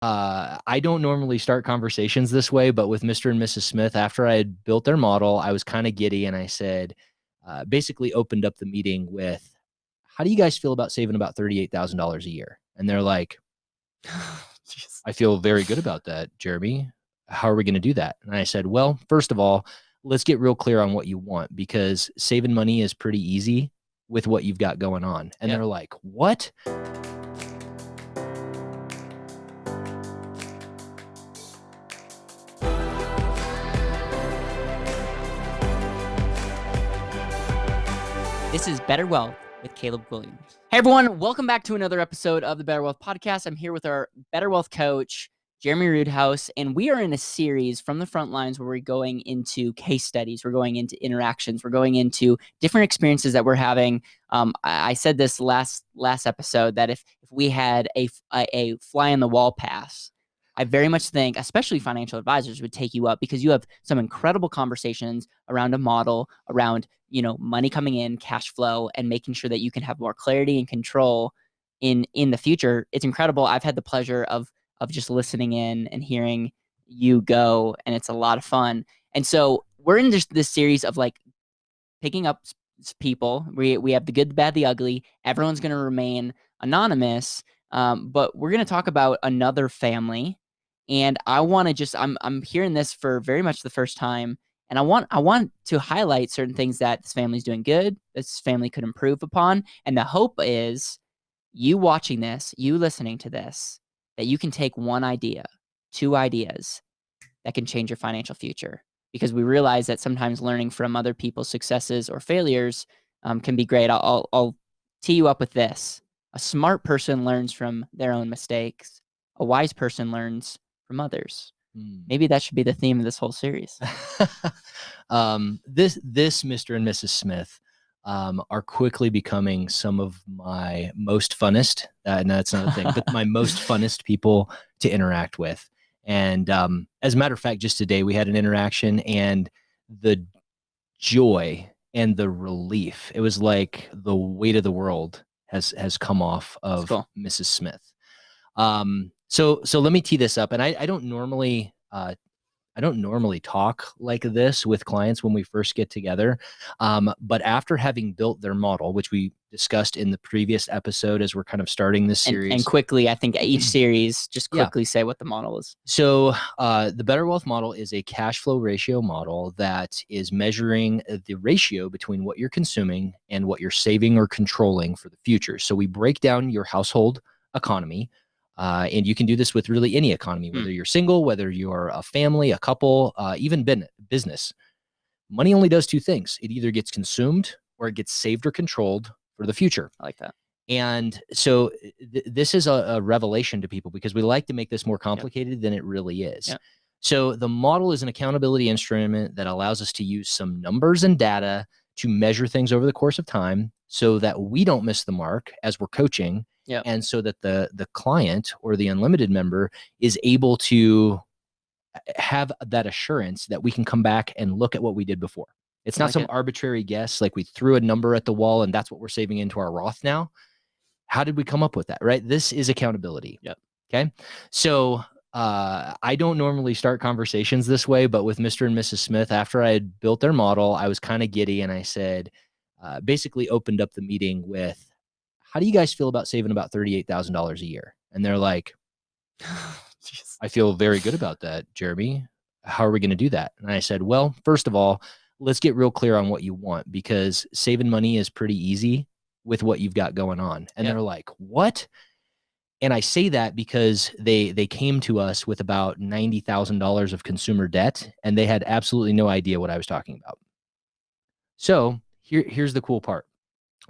I don't normally start conversations this way, but with Mr. and Mrs. Smith, after I had built their model, I was kind of giddy and I said, basically opened up the meeting with, how do you guys feel about saving about $38,000 a year? And they're like, Jeez. I feel very good about that, Jereme. How are we going to do that? And I said, well, first of all, let's get real clear on what you want, because saving money is pretty easy with what you've got going on. And they're like, what? This is Better Wealth with Caleb Williams. Hey everyone, welcome back to another episode of the Better Wealth podcast. I'm here with our Better Wealth coach, Jereme Roodhouse, and we are in a series from the Frontlines where we're going into case studies, we're going into interactions, we're going into different experiences that we're having. I said this last episode that if we had a fly on the wall pass, I very much think, especially financial advisors, would take you up because you have some incredible conversations around a model, around money coming in, cash flow, and making sure that you can have more clarity and control in the future. It's incredible. I've had the pleasure of just listening in and hearing you go, and it's a lot of fun. And so we're in this series of like picking up people. We have the good, the bad, the ugly. Everyone's going to remain anonymous, but we're going to talk about another family. And I want to just I'm hearing this for very much the first time, and I want to highlight certain things that this family's doing good, this family could improve upon, and the hope is you watching this, you listening to this, that you can take one idea, two ideas that can change your financial future. Because we realize that sometimes learning from other people's successes or failures can be great. I'll tee you up with this. A smart person learns from their own mistakes. A wise person learns from others. Maybe that should be the theme of this whole series. This Mr. and Mrs. Smith are quickly becoming some of my most funnest, no, that's not a thing, but my most funnest people to interact with. And as a matter of fact, just today we had an interaction, and the joy and the relief, it was like the weight of the world has come off of Cool. Mrs. Smith. So let me tee this up. And I don't normally talk like this with clients when we first get together. But after having built their model, which we discussed in the previous episode as we're kind of starting this series. And quickly, I think each series, just quickly say what the model is. So the BetterWealth model is a cash flow ratio model that is measuring the ratio between what you're consuming and what you're saving or controlling for the future. So we break down your household economy. And you can do this with really any economy, whether you're single, whether you're a family, a couple, even business. Money only does two things. It either gets consumed or it gets saved or controlled for the future. I like that. And so this is a revelation to people because we like to make this more complicated than it really is. Yep. So the model is an accountability instrument that allows us to use some numbers and data to measure things over the course of time so that we don't miss the mark as we're coaching. Yep. And so that the client or the unlimited member is able to have that assurance that we can come back and look at what we did before. It's not some arbitrary guess, like we threw a number at the wall and that's what we're saving into our Roth now. How did we come up with that, right? This is accountability. Yep. Okay. So I don't normally start conversations this way, but with Mr. and Mrs. Smith, after I had built their model, I was kind of giddy and I said, basically opened up the meeting with, how do you guys feel about saving about $38,000 a year? And they're like, I feel very good about that, Jereme. How are we going to do that? And I said, well, first of all, let's get real clear on what you want, because saving money is pretty easy with what you've got going on. And they're like, what? And I say that because they came to us with about $90,000 of consumer debt, and they had absolutely no idea what I was talking about. So here's the cool part.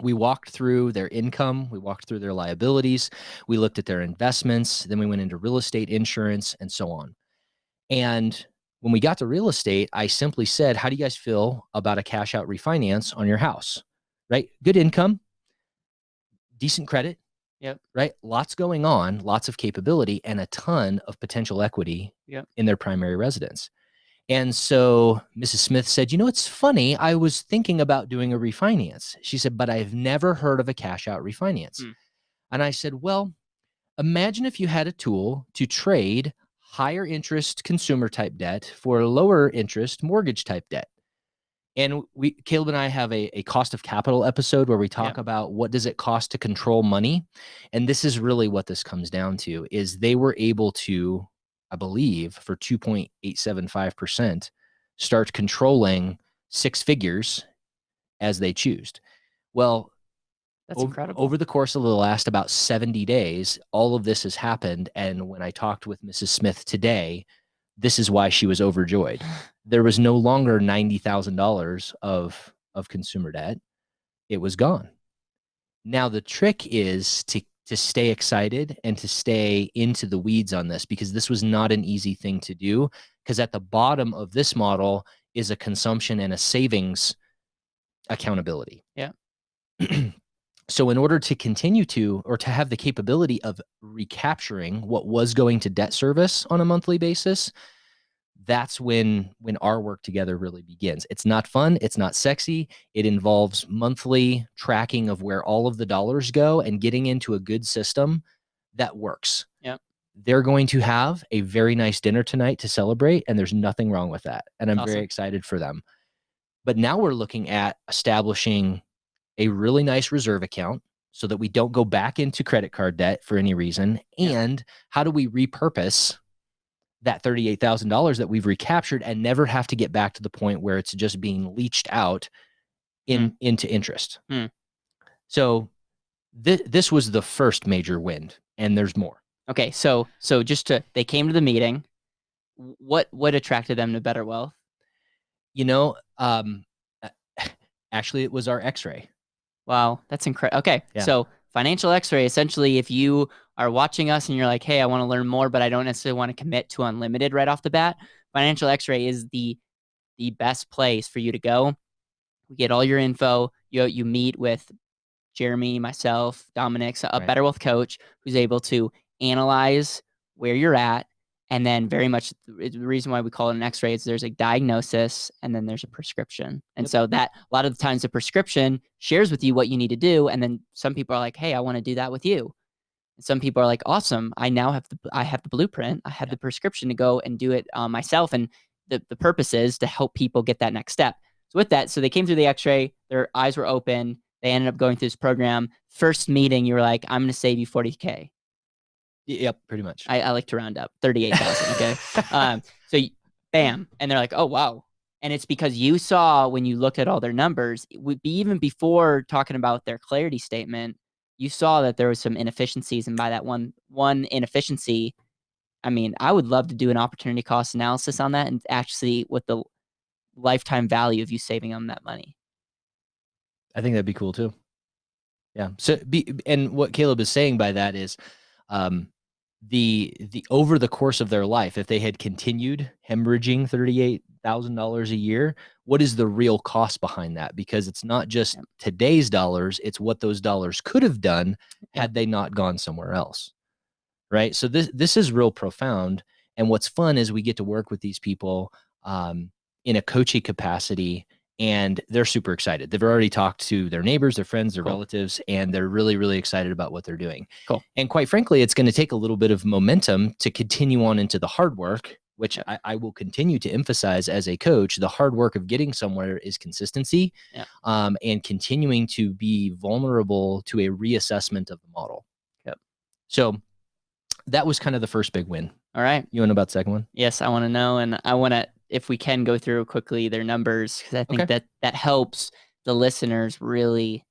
We walked through their income. We walked through their liabilities. We looked at their investments. Then we went into real estate, insurance, and so on. And when we got to real estate, I simply said, how do you guys feel about a cash out refinance on your house? Right? Good income, decent credit. Yep. Right? Lots going on, lots of capability, and a ton of potential equity in their primary residence. And so Mrs. Smith said, it's funny. I was thinking about doing a refinance. She said, but I've never heard of a cash out refinance. And I said, well, Imagine if you had a tool to trade higher interest consumer type debt for lower interest mortgage type debt. And Caleb and I have a cost of capital episode where we talk about what does it cost to control money. And this is really what this comes down to is they were able to, I believe, for 2.875%, start controlling six figures as they choose. Well, That's incredible. over the course of the last about 70 days, all of this has happened. And when I talked with Mrs. Smith today, this is why she was overjoyed. There was no longer $90,000 of consumer debt. It was gone. Now the trick is to stay excited and to stay into the weeds on this, because this was not an easy thing to do, because at the bottom of this model is a consumption and a savings accountability. Yeah. So in order to continue to, or to have the capability of recapturing what was going to debt service on a monthly basis, that's when our work together really begins. It's not fun. It's not sexy. It involves monthly tracking of where all of the dollars go and getting into a good system that works. Yeah. They're going to have a very nice dinner tonight to celebrate, and there's nothing wrong with that. And I'm Awesome. very excited for them. But now we're looking at establishing a really nice reserve account so that we don't go back into credit card debt for any reason. And how do we repurpose that $38,000 that we've recaptured and never have to get back to the point where it's just being leached out into interest? So this was the first major win, and there's more. Okay, so they came to the meeting. What attracted them to BetterWealth? Actually, it was our X-ray. Wow, that's incredible. Okay, so financial X-ray, essentially, if you are watching us and you're like, hey, I want to learn more, but I don't necessarily want to commit to unlimited right off the bat, financial X-ray is the best place for you to go. We get all your info. You meet with Jereme, myself, Dominic's a BetterWealth coach who's able to analyze where you're at. And then very much the reason why we call it an X-ray is there's a diagnosis and then there's a prescription. And so that a lot of the times the prescription shares with you what you need to do. And then some people are like, hey, I want to do that with you. And some people are like, awesome. I now have the blueprint. I have the prescription to go and do it myself. And the purpose is to help people get that next step. So with that, so they came through the X-ray, their eyes were open. They ended up going through this program. First meeting, you were like, I'm going to save you $40K. Yep, pretty much. I like to round up 38,000. Okay. So bam. And they're like, oh, wow. And it's because you saw when you looked at all their numbers, it would be even before talking about their clarity statement, you saw that there was some inefficiencies. And by that one inefficiency, I mean, I would love to do an opportunity cost analysis on that and actually what the lifetime value of you saving them that money. I think that'd be cool too. Yeah. So and what Caleb is saying by that is, the over the course of their life, if they had continued hemorrhaging $38,000 a year, what is the real cost behind that? Because it's not just today's dollars, it's what those dollars could have done had they not gone somewhere else. Right. So this is real profound. And what's fun is we get to work with these people in a coaching capacity, and they're super excited. They've already talked to their neighbors, their friends, their relatives, and they're really, really excited about what they're doing. Cool. And quite frankly, it's going to take a little bit of momentum to continue on into the hard work, which I will continue to emphasize as a coach. The hard work of getting somewhere is consistency, and continuing to be vulnerable to a reassessment of the model. Yep. So that was kind of the first big win. All right. You want to know about the second one? Yes, I want to know. And I want to, if we can go through quickly their numbers, because I think that helps the listeners really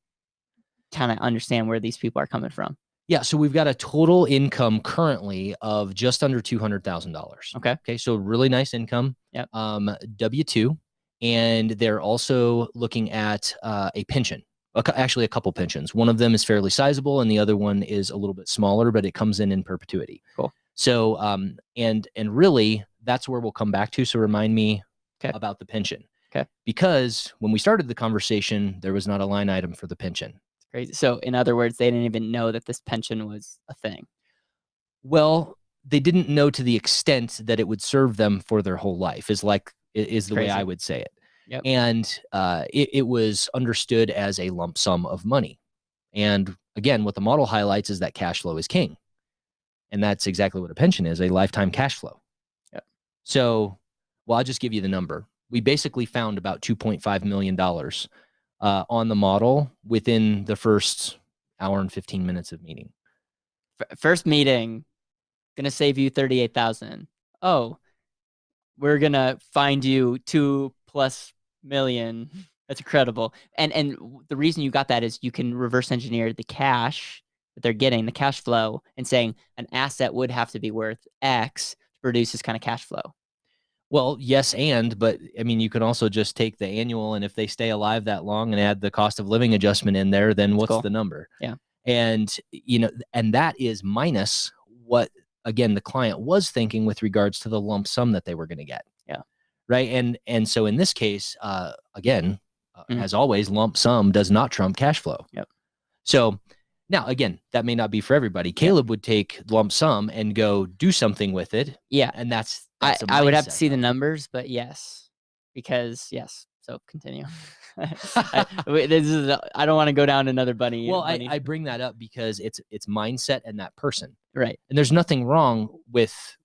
kind of understand where these people are coming from. Yeah. So we've got a total income currently of just under $200,000. Okay. So really nice income. Yep. W-2. And they're also looking at a pension. Actually, a couple pensions. One of them is fairly sizable, and the other one is a little bit smaller, but it comes in perpetuity. Cool. So, and really, that's where we'll come back to. So remind me about the pension. Okay. Because when we started the conversation, there was not a line item for the pension. It's crazy. So in other words, they didn't even know that this pension was a thing. Well, they didn't know to the extent that it would serve them for their whole life is the way I would say it. Yep. And it was understood as a lump sum of money. And again, what the model highlights is that cash flow is king. And that's exactly what a pension is, a lifetime cash flow. Yep. So, well, I'll just give you the number. We basically found about $2.5 million on the model within the first hour and 15 minutes of meeting. First meeting, gonna save you 38,000. Oh, we're gonna find you 2+ million. That's incredible. And the reason you got that is you can reverse engineer the cash that they're getting, the cash flow, and saying an asset would have to be worth X to produce this kind of cash flow. Well, yes, but I mean, you can also just take the annual, and if they stay alive that long and add the cost of living adjustment in there, then what's cool. the number? Yeah. And, and that is minus what, again, the client was thinking with regards to the lump sum that they were going to get. Yeah. Right. And so in this case, again, as always, lump sum does not trump cash flow. Yep. So now, again, that may not be for everybody. Caleb would take lump sum and go do something with it. Yeah. And that's I would have to see the numbers, but yes, because yes. So continue. I don't want to go down another bunny. Well, I bring that up because it's mindset and that person. Right. And there's nothing wrong with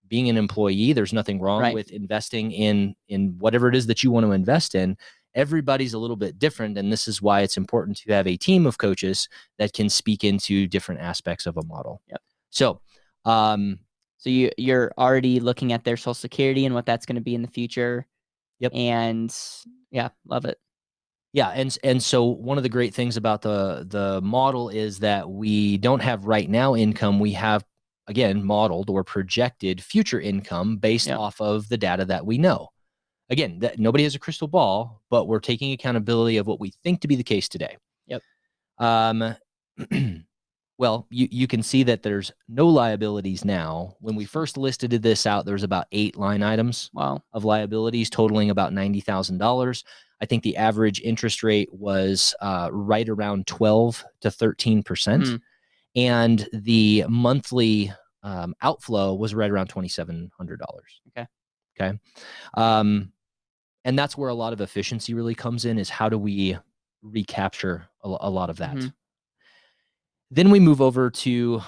being an employee. There's nothing wrong with investing in whatever it is that you want to invest in. Everybody's a little bit different, and this is why it's important to have a team of coaches that can speak into different aspects of a model. Yep. So, so you're already looking at their Social Security and what that's going to be in the future. Yep. And yeah, love it. Yeah, and so one of the great things about the model is that we don't have right now income. We have, again, modeled or projected future income based off of the data that we know. Again, that nobody has a crystal ball, but we're taking accountability of what we think to be the case today. Yep. Well, you can see that there's no liabilities now. When we first listed this out, there's about 8 line items of liabilities totaling about $90,000. I think the average interest rate was right around 12 to 13%. And the monthly outflow was right around $2,700. Okay. And that's where a lot of efficiency really comes in, is how do we recapture a lot of that? Then we move over to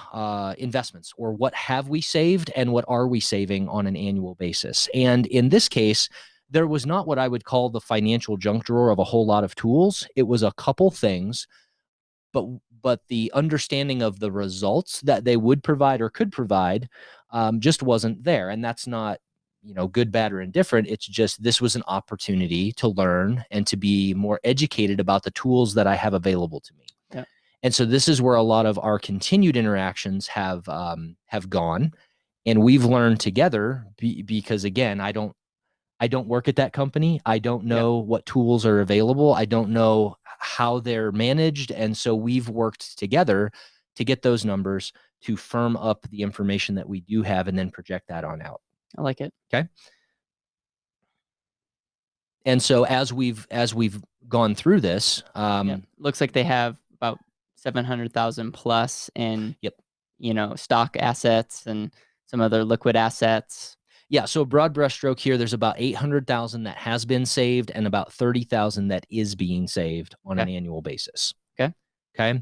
investments, or what have we saved and what are we saving on an annual basis. And in this case, there was not what I would call the financial junk drawer of a whole lot of tools. It was a couple things, but the understanding of the results that they would provide or could provide just wasn't there. And that's not, good, bad, or indifferent. It's just, this was an opportunity to learn and to be more educated about the tools that I have available to me. Yeah. And so this is where a lot of our continued interactions have gone, and we've learned together because, again, I don't work at that company. I don't know what tools are available. I don't know how they're managed. And so we've worked together to get those numbers, to firm up the information that we do have, and then project that on out. I like it. Okay. And so as we've gone through this, looks like they have about 700,000 plus in, stock assets and some other liquid assets. Yeah. So a broad brushstroke here, there's about 800,000 that has been saved and about 30,000 that is being saved on an annual basis. Okay.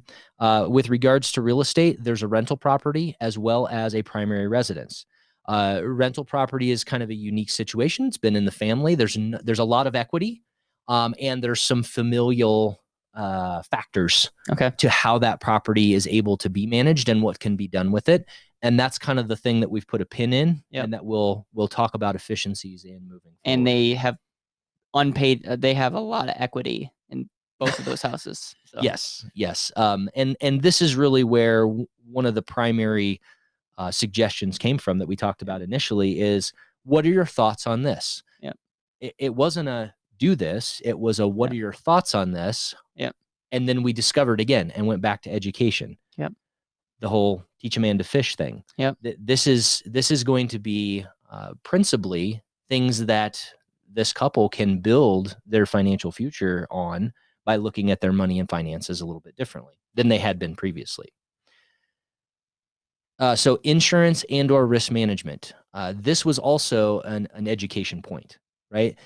With regards to real estate, there's a rental property as well as a primary residence. Rental property is kind of a unique situation. It's been in the family. There's a lot of equity, and there's some familial factors to how that property is able to be managed and what can be done with it. And that's kind of the thing that we've put a pin in, and that we'll talk about efficiencies in moving forward. And they have unpaid. They have a lot of equity in both of those houses. So. Yes. And this is really where one of the primary suggestions came from that we talked about initially is, what are your thoughts on this? Yeah. It wasn't a do this. It was a, what are your thoughts on this? Yeah. And then we discovered again and went back to education. Yep. The whole teach a man to fish thing. Yep. This is going to be principally things that this couple can build their financial future on by looking at their money and finances a little bit differently than they had been previously. So insurance and or risk management. This was also an education point, right?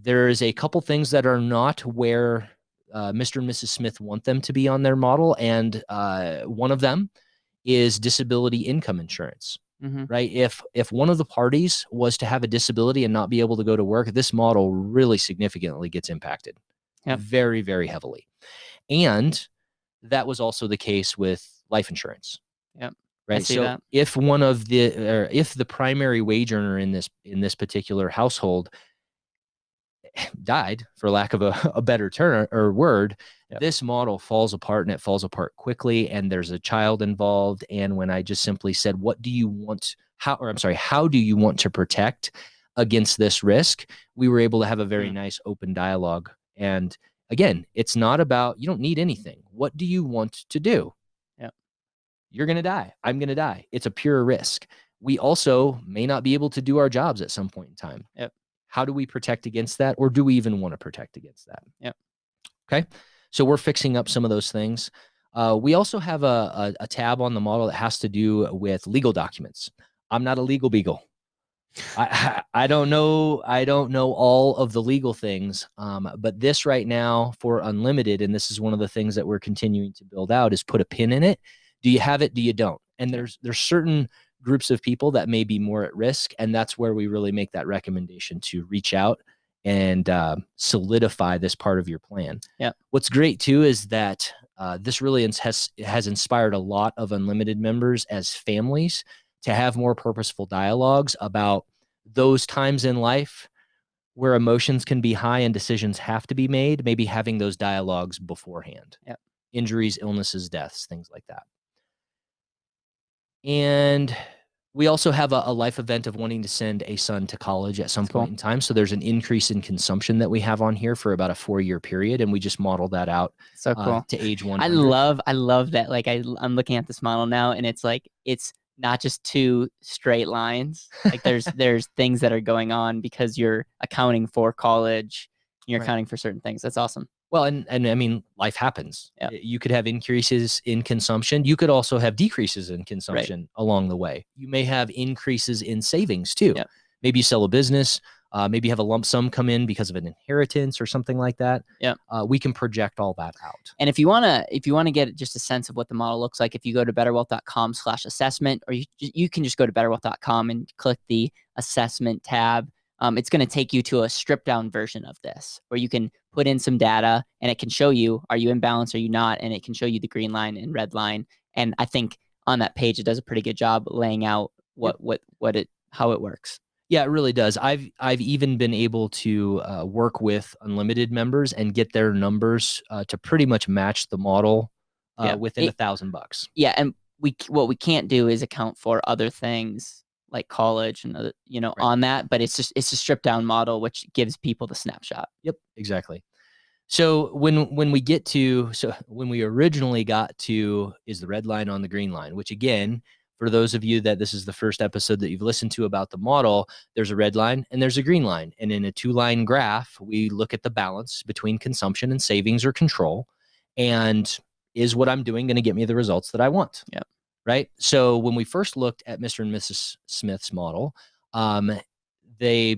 There's a couple things that are not where Mr. and Mrs. Smith want them to be on their model. And one of them is disability income insurance. Mm-hmm. Right? If one of the parties was to have a disability and not be able to go to work, this model really significantly gets impacted. Yep. Very, very heavily. And that was also the case with life insurance. Yep. Right. I see So that. if if the primary wage earner in this particular household died, for lack of a better term or word, Yep. this model falls apart, and it falls apart quickly. And there's a child involved. And when I just simply said, what do you want? How do you want to protect against this risk? We were able to have a very nice open dialogue. And again, it's not about, you don't need anything. What do you want to do? Yep. You're going to die. I'm going to die. It's a pure risk. We also may not be able to do our jobs at some point in time. Yep. How do we protect against that? Or do we even want to protect against that? Yep. Okay. So we're fixing up some of those things. We also have a tab on the model that has to do with legal documents. I'm not a legal beagle. I don't know all of the legal things, but this right now for unlimited, and this is one of the things that we're continuing to build out, is put a pin in it. Do you have it? Do you don't? And there's certain groups of people that may be more at risk, and that's where we really make that recommendation to reach out and solidify this part of your plan. Yeah. What's great too is that this really has inspired a lot of unlimited members as families to have more purposeful dialogues about those times in life where emotions can be high and decisions have to be made, maybe having those dialogues beforehand. Yep. Injuries, illnesses, deaths, things like that. And we also have a life event of wanting to send a son to college at some point in time. So there's an increase in consumption that we have on here for about a 4-year period. And we just model that out to age 100. I love that. Like I'm looking at this model now, and it's like, it's not just two straight lines. Like there's things that are going on because you're accounting for college, you're accounting for certain things. That's awesome. Well, and I mean, life happens. Yep. You could have increases in consumption. You could also have decreases in consumption along the way. You may have increases in savings too. Yep. Maybe you sell a business. Maybe you have a lump sum come in because of an inheritance or something like that. Yeah. We can project all that out. And if you wanna get just a sense of what the model looks like, if you go to betterwealth.com/assessment, or you can just go to betterwealth.com and click the assessment tab. It's going to take you to a stripped down version of this where you can put in some data and it can show you, are you in balance, are you not? And it can show you the green line and red line. And I think on that page, it does a pretty good job laying out how it works. Yeah, it really does. I've even been able to work with unlimited members and get their numbers to pretty much match the model within $1,000. Yeah. And what we can't do is account for other things like college and other, on that, but it's a stripped down model, which gives people the snapshot. Yep, exactly. So when we originally got to, is the red line on the green line, which again, for those of you that this is the first episode that you've listened to about the model, there's a red line and there's a green line. And in a 2-line graph, we look at the balance between consumption and savings or control. And is what I'm doing going to get me the results that I want? Yeah. Right. So when we first looked at Mr. and Mrs. Smith's model, they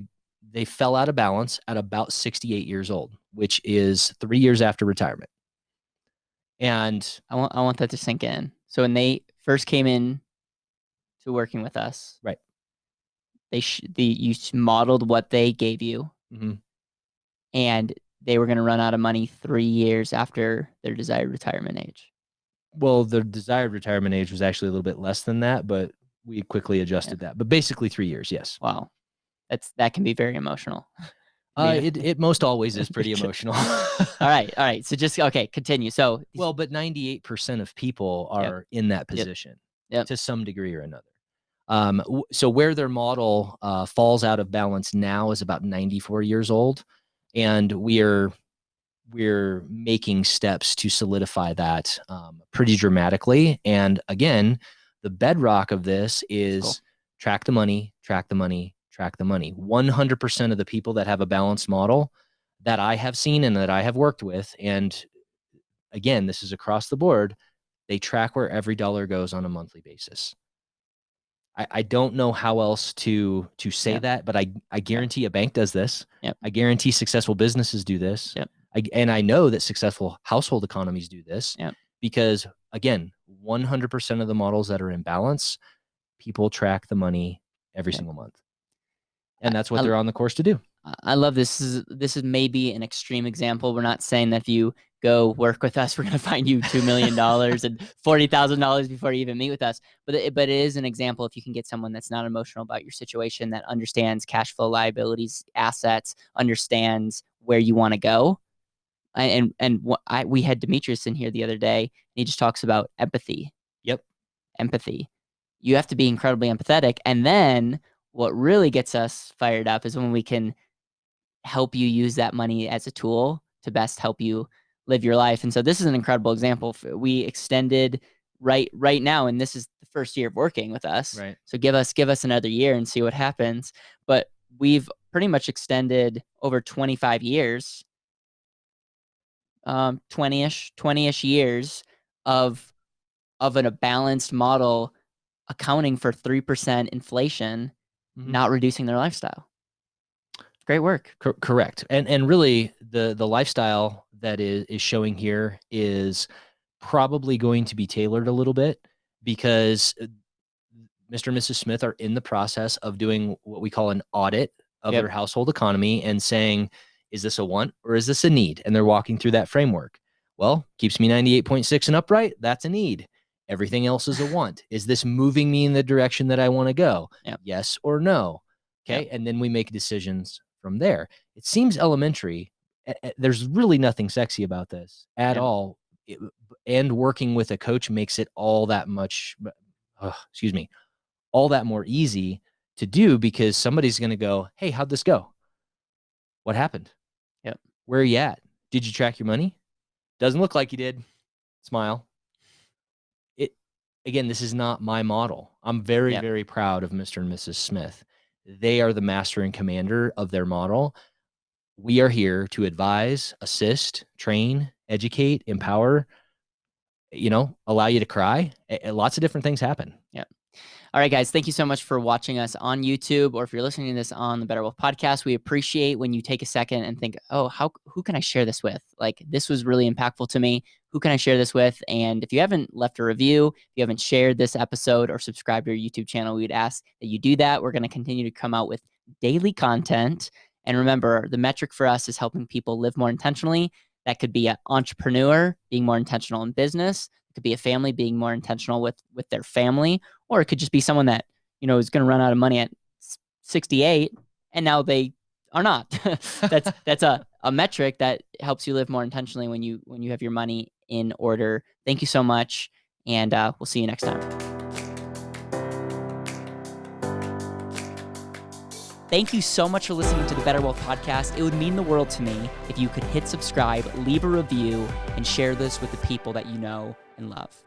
fell out of balance at about 68 years old, which is 3 years after retirement. And I want that to sink in. So when they first came in to working with us, right, you modeled what they gave you, and they were going to run out of money 3 years after their desired retirement age. Well, the desired retirement age was actually a little bit less than that, but we quickly adjusted that. But basically 3 years, yes. Wow. That can be very emotional. It most always is pretty emotional. All right. So continue. So but 98% of people are in that position to some degree or another. So where their model falls out of balance now is about 94 years old, and we're making steps to solidify that pretty dramatically. And again, the bedrock of this is track the money, track the money, track the money. 100% of the people that have a balanced model that I have seen and that I have worked with, and again, this is across the board, they track where every dollar goes on a monthly basis. I don't know how else to say that, but I guarantee a bank does this. Yep. I guarantee successful businesses do this. Yep. And I know that successful household economies do this. Yep. because again, 100% of the models that are in balance, people track the money every Yep. single month. And that's what I, they're on the course to do. I love this. This is maybe an extreme example. We're not saying that if you go work with us, we're going to find you $2 million and $40,000 before you even meet with us. But it is an example. If you can get someone that's not emotional about your situation, that understands cash flow, liabilities, assets, understands where you want to go. We had Demetrius in here the other day, and he just talks about empathy. Yep. Empathy. You have to be incredibly empathetic. And then what really gets us fired up is when we can help you use that money as a tool to best help you live your life. And so this is an incredible example. We extended right now, and this is the first year of working with us. Right. So give us another year and see what happens. But we've pretty much extended over 25 years, 20-ish years of a balanced model accounting for 3% inflation, not reducing their lifestyle. Great work. Correct. And really the lifestyle that is showing here is probably going to be tailored a little bit, because Mr. and Mrs. Smith are in the process of doing what we call an audit of their household economy and saying, is this a want or is this a need? And they're walking through that framework. Well, keeps me 98.6 and upright. That's a need. Everything else is a want. Is this moving me in the direction that I want to go? Yep. Yes or no? Okay. Yep. And then we make decisions from there. It seems elementary. There's really nothing sexy about this at all. And working with a coach makes it all that much, all that more easy to do, because somebody's going to go, hey, how'd this go? What happened? Yep. Where are you at? Did you track your money? Doesn't look like you did. Smile. Again, this is not my model. I'm very, very proud of Mr. and Mrs. Smith. They are the master and commander of their model. We are here to advise, assist, train, educate, empower, allow you to cry. Lots of different things happen. Yeah. All right, guys, thank you so much for watching us on YouTube, or if you're listening to this on the BetterWealth podcast. We appreciate when you take a second and think, oh, who can I share this with? Like, this was really impactful to me. Who can I share this with? And if you haven't left a review, if you haven't shared this episode or subscribed to our YouTube channel, we would ask that you do that. We're going to continue to come out with daily content. And remember, the metric for us is helping people live more intentionally. That could be an entrepreneur being more intentional in business. It could be a family being more intentional with their family. Or it could just be someone that, is going to run out of money at 68 and now they are not. That's a metric that helps you live more intentionally when you have your money in order. Thank you so much, and we'll see you next time. Thank you so much for listening to the BetterWealth podcast. It would mean the world to me if you could hit subscribe, leave a review, and share this with the people that you know and love.